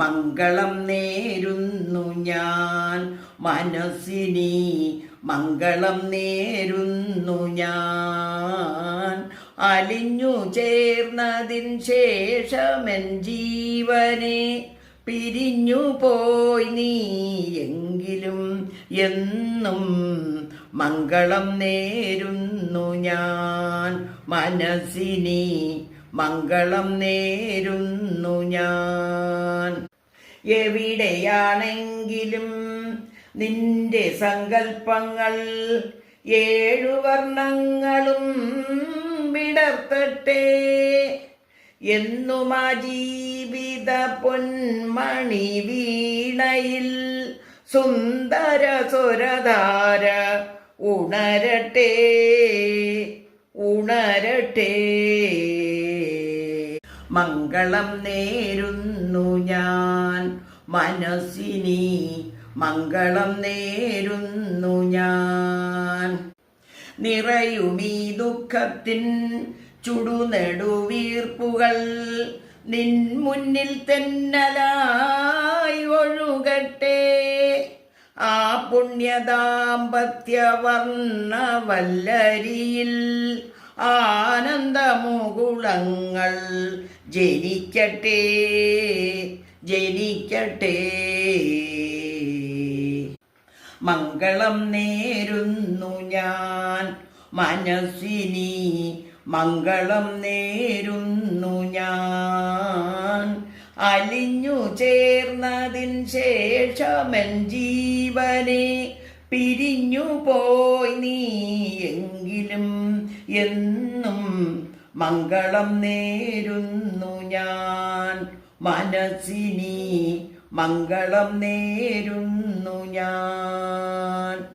മംഗളം നേരുന്നു ഞാൻ. മനസ്സിനി മംഗളം നേരുന്നു ഞാൻ. അലിഞ്ഞു ചേർന്നതിൻ ശേഷമെൻ ജീവനെ പിരിഞ്ഞു പോയി നീ എങ്കിലും എന്നും മംഗളം നേരുന്നു ഞാൻ. മനസ്സിനി മംഗളം നേരുന്നു ഞാൻ. എവിടെയാണെങ്കിലും നിന്റെ സങ്കൽപ്പങ്ങൾ 7 വർണ്ണങ്ങളും വിടർത്തട്ടെ. എന്നും ആ ജീവിത പൊന്മണി വീണയിൽ സുന്ദര സ്വരധാര ഉണരട്ടെ ഉണരട്ടെ. മംഗളം നേരുന്നു ഞാൻ. മനസ്സിനി മംഗളം നേരുന്നു ഞാൻ. നിറയുമീ ദുഃഖത്തിൻ ചുടുനെടുവീർപ്പുകൾ നിൻ മുന്നിൽ തെന്നലായി ഒഴുകട്ടെ. ആ പുണ്യദാമ്പത്യ വർണ്ണവല്ലരിയിൽ ആനന്ദമുകുളങ്ങൾ ജനിക്കട്ടെ ജനിക്കട്ടെ. മംഗളം നേരുന്നു ഞാൻ. മനസ്സിനി മംഗളം നേരുന്നു ഞാൻ. അലിഞ്ഞു ചേർന്നതിൻ ശേഷമെൻ ജീവനെ പിരിഞ്ഞു പോയി നീ എങ്കിലും എന്നും മംഗളം നേരുന്നു ഞാൻ. മനസ്സിനി മംഗളം നേരുന്നു ഞാൻ.